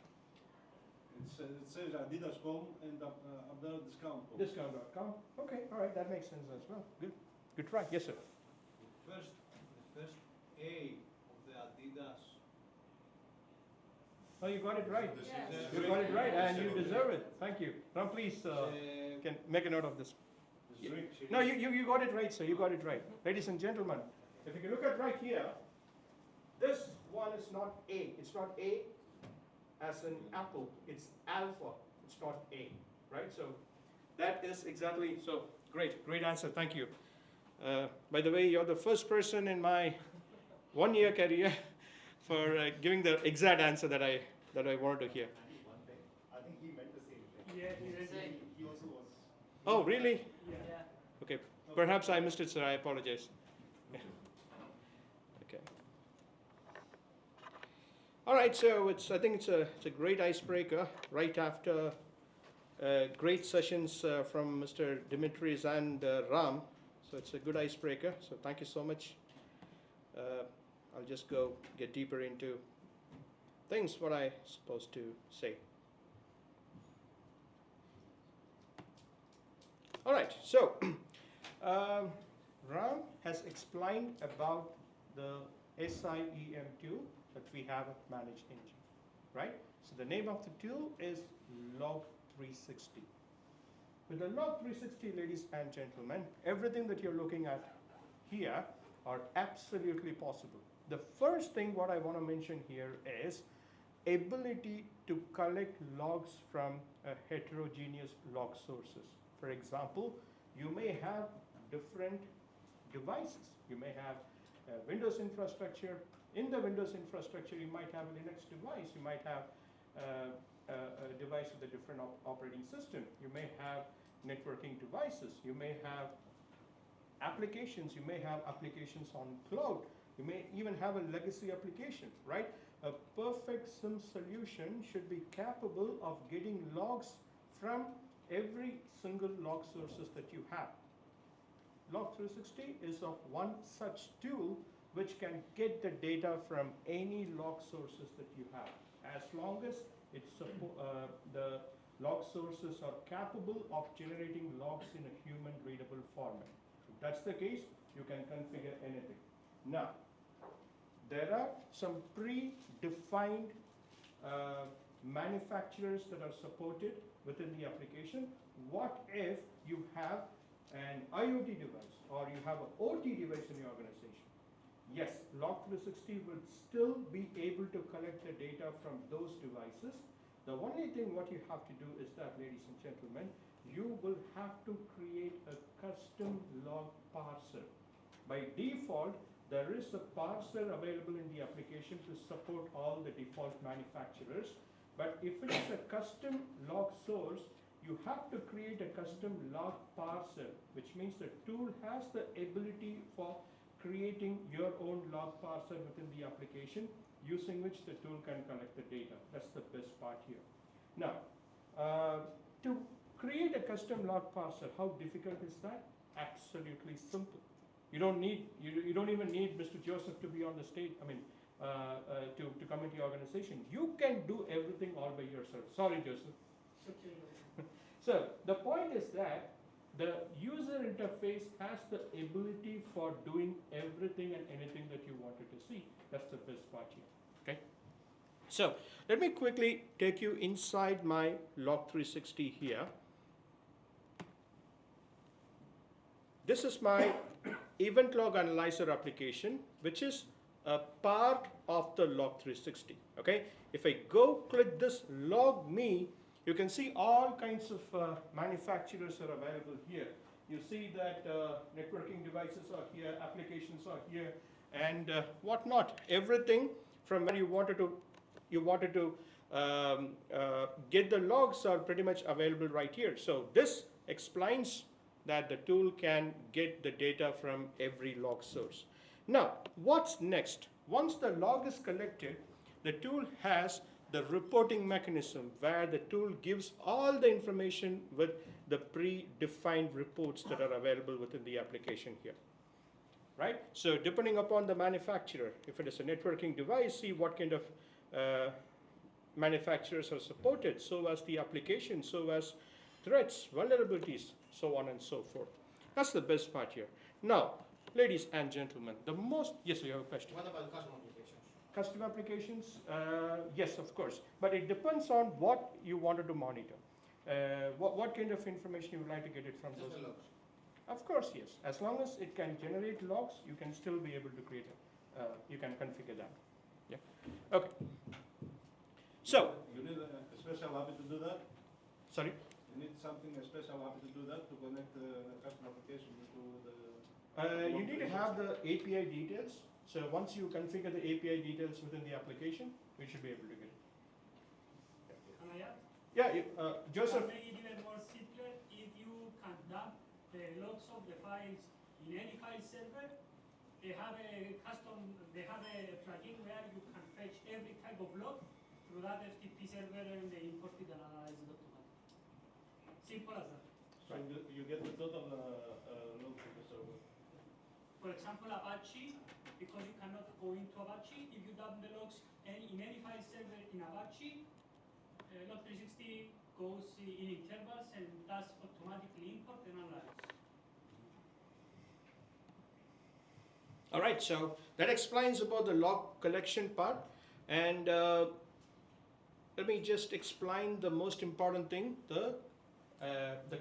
It says Adidas.com and up there discount.com. Discount.com. Okay, all right. That makes sense as well. Good. Good try. Yes, sir. The first A of the Adidas. Oh, you got it right. Yes. You got it right, and you deserve it. Thank you. Now, please can make a note of this. No, you got it right, sir. You got it right. Ladies and gentlemen, if you can look at right here, this one is not A. It's not A as in apple. It's alpha. It's not A, right? So that is exactly, so great answer. Thank you. By the way, you're the first person in my 1-year career for giving the exact answer that I wanted to hear. I think he meant the same thing. Yeah, He also was. Oh, really? Yeah. Okay, perhaps I missed it, sir. I apologize. Yeah. Okay. All right, so I think it's a great icebreaker right after great sessions from Mr. Dimitris and Ram. So it's a good icebreaker. So thank you so much. I'll just go get deeper into things what I supposed to say. All right, so Ram has explained about the SIEM tool that we have at ManageEngine, right? So the name of the tool is Log360. With the Log360, ladies and gentlemen, everything that you're looking at here are absolutely possible. The first thing what I want to mention here is ability to collect logs from heterogeneous log sources. For example, you may have different devices. You may have Windows infrastructure. In the Windows infrastructure, you might have a Linux device. You might have a device with a different operating system. You may have networking devices. You may have applications. You may have applications on cloud. You may even have a legacy application, right? A perfect SIM solution should be capable of getting logs from every single log sources that you have. Log360 is of one such tool which can get the data from any log sources that you have, as long as the log sources are capable of generating logs in a human readable format. If that's the case, you can configure anything. Now, there are some predefined manufacturers that are supported within the application. What if you have an IoT device or you have an OT device in your organization? Yes, Log360 will still be able to collect the data from those devices. The only thing what you have to do is that, ladies and gentlemen, you will have to create a custom log parser. By default, there is a parser available in the application to support all the default manufacturers. But if it is a custom log source, you have to create a custom log parser, which means the tool has the ability for creating your own log parser within the application, using which the tool can collect the data. That's the best part here. Now, to create a custom log parser, how difficult is that? Absolutely simple. You don't even need Mr. Joseph to be on the stage. I mean, to come into your organization. You can do everything all by yourself. Sorry, Joseph. So the point is that the user interface has the ability for doing everything and anything that you wanted to see. That's the best part here. Okay. So let me quickly take you inside my Log360 here. This is my event log analyzer application, which is a part of the Log360. Okay. If I go click this log me, you can see all kinds of manufacturers are available here. You see that networking devices are here, applications are here, and whatnot. Everything from where you wanted to get the logs are pretty much available right here. So this explains that the tool can get the data from every log source. Now, what's next? Once the log is collected, the tool has the reporting mechanism where the tool gives all the information with the predefined reports that are available within the application here. Right? So depending upon the manufacturer, if it is a networking device, see what kind of manufacturers are supported, so as the application, so as threats, vulnerabilities, so on and so forth. That's the best part here. Now, ladies and gentlemen, the most, yes, you have a question. What about custom applications? Custom applications, yes, of course, but it depends on what you wanted to monitor. What kind of information you would like to get it from Just those? the logs. Of course, yes. As long as it can generate logs, you can still be able to create it. You can configure that. Yeah. Okay. So, You need a special API to do that? sorry. You need something, a special API to do that, to connect the custom application to the... You need to have the API details. So once you configure the API details within the application, we should be able to get it. Can I add? Yeah, Joseph. Can make it even more simpler if you can dump the logs of the files in any file server. They have a plugin where you can fetch every type of log through that FTP server and they import it and analyze it automatically. Simple as that. So you get the total load from the server. For example, Apache, because you cannot go into Apache, if you dump the logs in any file server in Apache, Log360 goes in intervals and does automatically import and analyze. All right, so that explains about the log collection part. And let me just explain the most important thing, the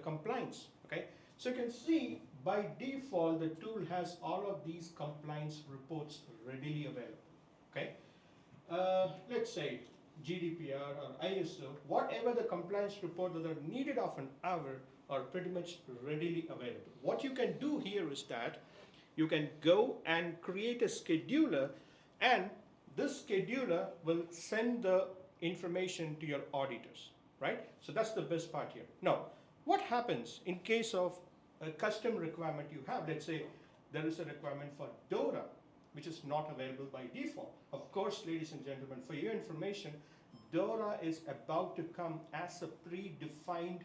compliance. Okay, so you can see by default the tool has all of these compliance reports readily available. Okay, let's say GDPR or ISO, whatever the compliance report that are needed of an hour are pretty much readily available. What you can do here is that you can go and create a scheduler, and this scheduler will send the information to your auditors, right? So that's the best part here. Now, what happens in case of a custom requirement you have? Let's say there is a requirement for DORA, which is not available by default. Of course, ladies and gentlemen, for your information, DORA is about to come as a predefined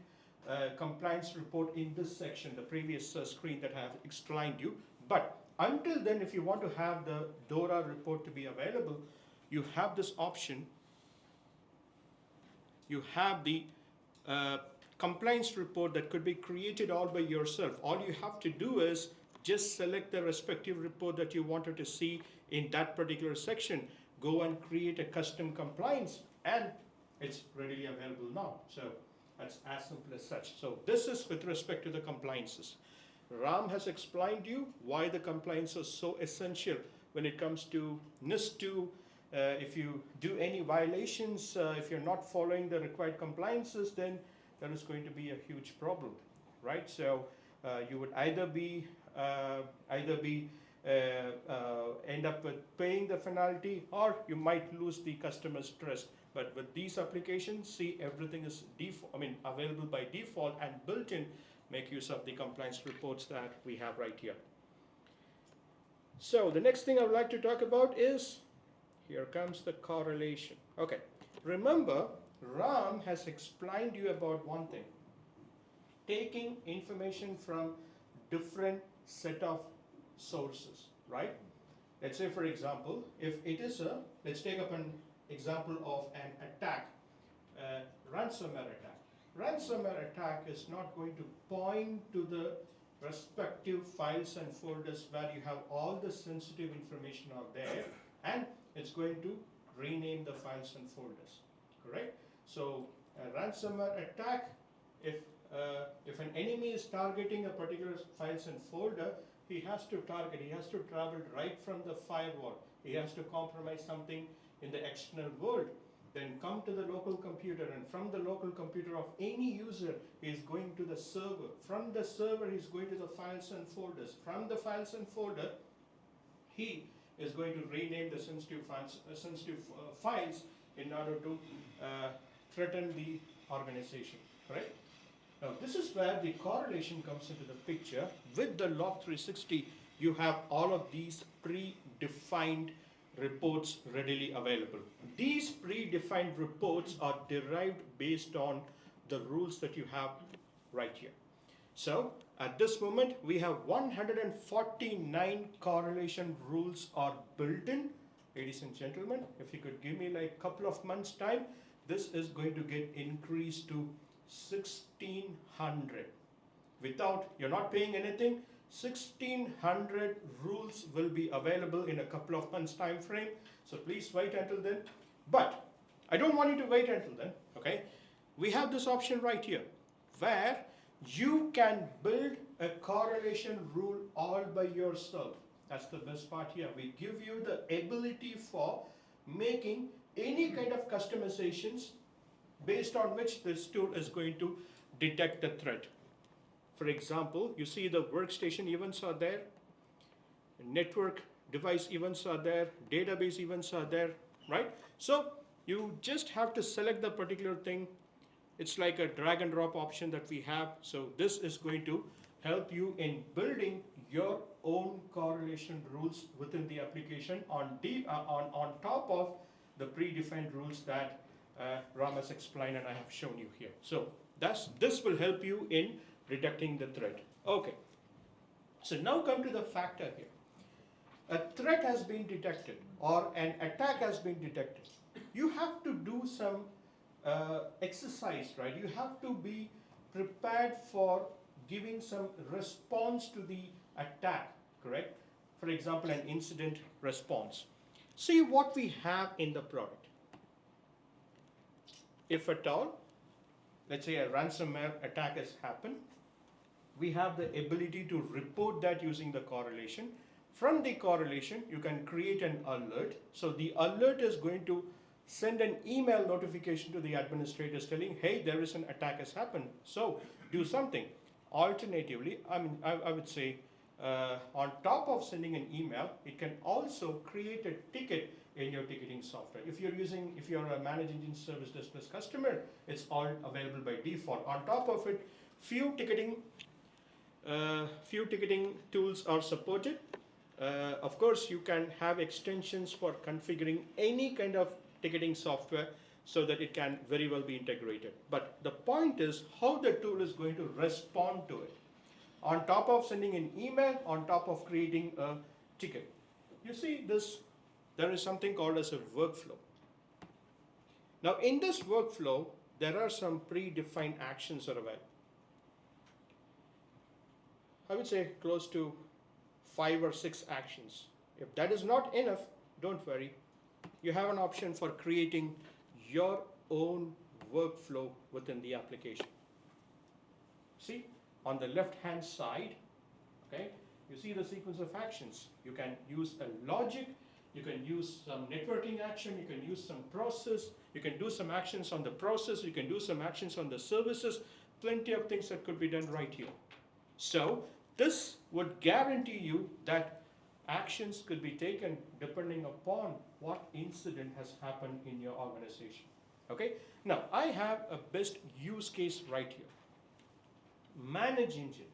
compliance report in this section, the previous screen that I have explained you. But until then, if you want to have the DORA report to be available, you have this option. You have the compliance report that could be created all by yourself. All you have to do is just select the respective report that you wanted to see in that particular section, go and create a custom compliance, and it's readily available now. So that's as simple as such. So this is with respect to the compliances. Ram has explained you why the compliance is so essential when it comes to NIS2. If you do any violations, if you're not following the required compliances, then there is going to be a huge problem, right? So you would either end up with paying the penalty, or you might lose the customer's trust. But with these applications, see, everything is available by default and built in. Make use of the compliance reports that we have right here. So the next thing I would like to talk about is, here comes the correlation. Okay, remember, Ram has explained you about one thing: taking information from different set of sources, right? Let's say, for example, if it is let's take up an example of an attack, ransomware attack. Ransomware attack is not going to point to the respective files and folders where you have all the sensitive information out there, and it's going to rename the files and folders, correct? So a ransomware attack, if an enemy is targeting a particular files and folder, he has to travel right from the firewall. He has to compromise something in the external world. then come to the local computer, and from the local computer of any user is going to the server. From the server is going to the files and folders. From the files and folder, he is going to rename the sensitive files in order to threaten the organization, right? Now this is where the correlation comes into the picture. With the Log 360, you have all of these predefined reports readily available. These predefined reports are derived based on the rules that you have right here. So at this moment, we have 149 correlation rules are built in. Ladies and gentlemen, if you could give me like a couple of months time, this is going to get increased to 1600. Without, you're not paying anything, 1600 rules will be available in a couple of months time frame. So please wait until then. But I don't want you to wait until then, okay? We have this option right here where you can build a correlation rule all by yourself. That's the best part here. We give you the ability for making any kind of customizations based on which this tool is going to detect the threat. For example, you see the workstation events are there, network device events are there, database events are there, right? So you just have to select the particular thing. It's like a drag and drop option that we have. So this is going to help you in building your own correlation rules within the application on top of the predefined rules that Ram has explained and I have shown you here. So this will help you in detecting the threat. Okay. So now come to the factor here. A threat has been detected or an attack has been detected. You have to do some exercise, right? You have to be prepared for giving some response to the attack, correct? For example, an incident response. See what we have in the product. If at all, let's say a ransomware attack has happened, we have the ability to report that using the correlation. From the correlation, you can create an alert. So the alert is going to send an email notification to the administrators telling, hey, there is an attack has happened, so do something. Alternatively, I would say, on top of sending an email, it can also create a ticket in your ticketing software. If you're a ManageEngine Service Desk Plus customer, it's all available by default. On top of it, few ticketing tools are supported. Of course, you can have extensions for configuring any kind of ticketing software so that it can very well be integrated. But the point is how the tool is going to respond to it. On top of sending an email, on top of creating a ticket. You see this, there is something called as a workflow. Now in this workflow, there are some predefined actions that are available. I would say close to 5 or 6 actions. If that is not enough, don't worry. You have an option for creating your own workflow within the application. See, on the left-hand side, okay, you see the sequence of actions. You can use a logic, you can use some networking action, you can use some process, you can do some actions on the process, you can do some actions on the services, plenty of things that could be done right here. So this would guarantee you that actions could be taken depending upon what incident has happened in your organization. Okay, now I have a best use case right here. ManageEngine.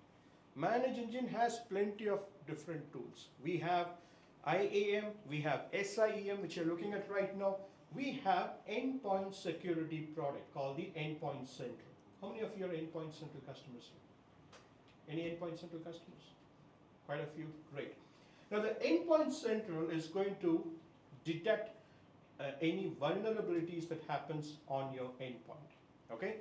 ManageEngine has plenty of different tools. We have IAM, we have SIEM, which you're looking at right now. We have endpoint security product called the Endpoint Central. How many of you are Endpoint Central customers here? Any Endpoint Central customers? Quite a few, great. Now the Endpoint Central is going to detect any vulnerabilities that happens on your endpoint, okay?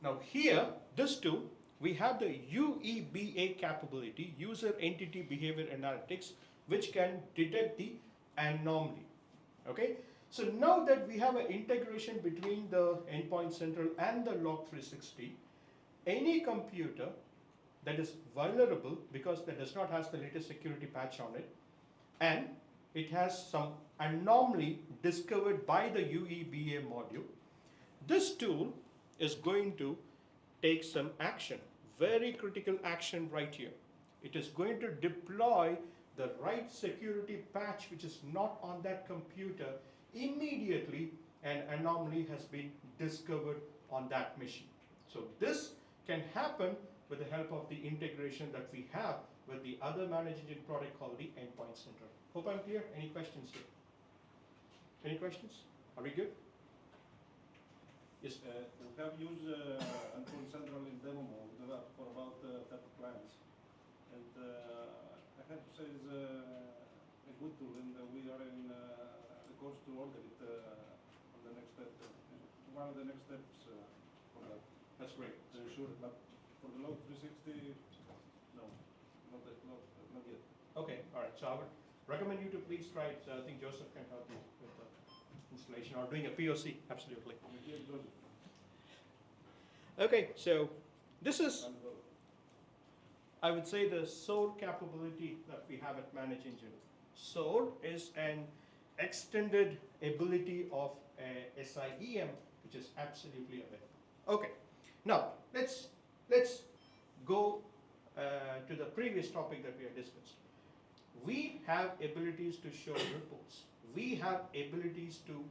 Now here, this tool, we have the UEBA capability, User Entity Behavior Analytics, which can detect the anomaly, okay? So now that we have an integration between the Endpoint Central and the Log 360, any computer that is vulnerable because that does not have the latest security patch on it, and it has some anomaly discovered by the UEBA module. This tool is going to take some action, very critical action right here. It is going to deploy the right security patch which is not on that computer. Immediately an anomaly has been discovered on that machine. So this can happen with the help of the integration that we have with the other ManageEngine product called the Endpoint Center. Hope I'm clear. Any questions here? Any questions? Are we good? Yes. We have used Endpoint Central in demo mode for about 30 clients. And I have to say it's a good tool, and we are in the course to order it on the next step. One of the next steps for that. That's great. To ensure, but for the log 360, no, not yet. Okay, all right. So I would recommend you to please try it. I think Joseph can help you with the installation or doing a POC. Absolutely. Okay, so this is, I would say, the SOAR capability that we have at ManageEngine. SOAR is an extended ability of a SIEM, which is absolutely available. Okay, now let's go to the previous topic that we have discussed. We have abilities to show reports. We have abilities to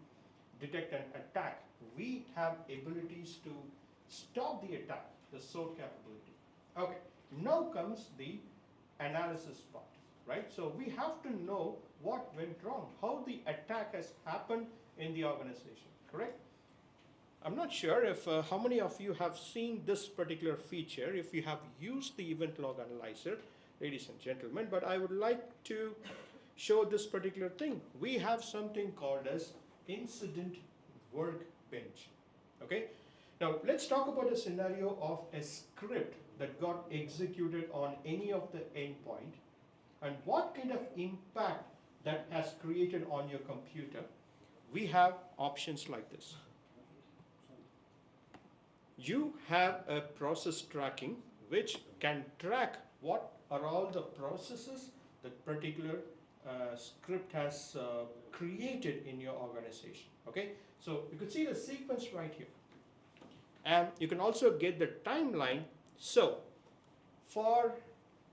detect an attack. We have abilities to stop the attack, the SOAR capability. Okay, now comes the analysis part, right? So we have to know what went wrong, how the attack has happened in the organization, correct? I'm not sure if how many of you have seen this particular feature, if you have used the event log analyzer, ladies and gentlemen, but I would like to show this particular thing. We have something called as incident workbench, okay? Now let's talk about a scenario of a script that got executed on any of the endpoint and what kind of impact that has created on your computer. We have options like this. You have a process tracking which can track what are all the processes that particular script has created in your organization. Okay, so you could see the sequence right here, and you can also get the timeline. So for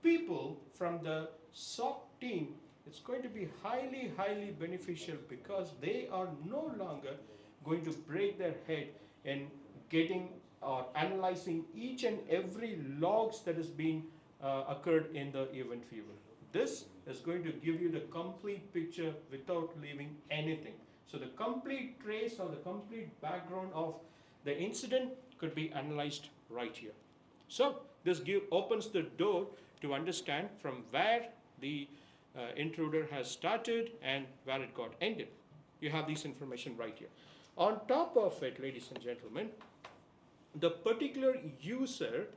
people from the SOC team, it's going to be highly beneficial because they are no longer going to break their head in getting or analyzing each and every logs that has been occurred in the event viewer. This is going to give you the complete picture without leaving anything. So the complete trace or the complete background of the incident could be analyzed right here. So this opens the door to understand from where the intruder has started and where it got ended. You have this information right here. On top of it, ladies and gentlemen, the particular user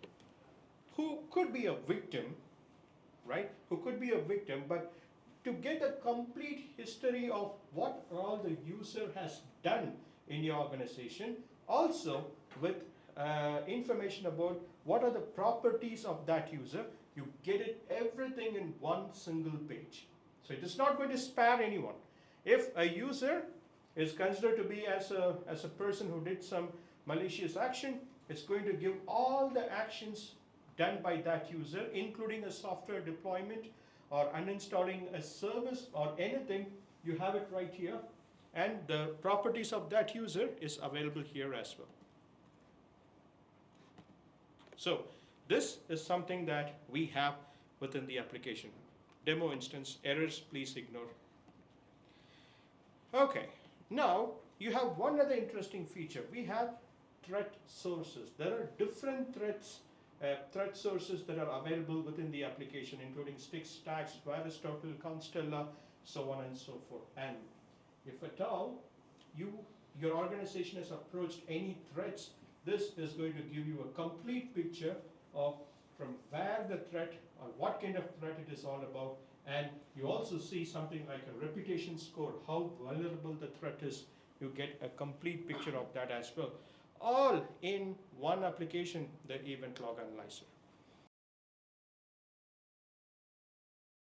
who could be a victim, right? Who could be a victim, but to get a complete history of what all the user has done in your organization, also with information about what are the properties of that user, you get it everything in one single page. So it is not going to spare anyone. If a user is considered to be as a person who did some malicious action, it's going to give all the actions done by that user, including a software deployment or uninstalling a service or anything. You have it right here, and the properties of that user is available here as well. So this is something that we have within the application. Demo instance, errors, please ignore. Okay, now you have one other interesting feature. We have threat sources. There are different threat sources that are available within the application, including Styx, Stacks, Aristotle, Constella, so on and so forth. And if at all your organization has approached any threats, this is going to give you a complete picture of from where the threat or what kind of threat it is all about. And you also see something like a reputation score, how vulnerable the threat is. You get a complete picture of that as well. All in one application, the event log analyzer.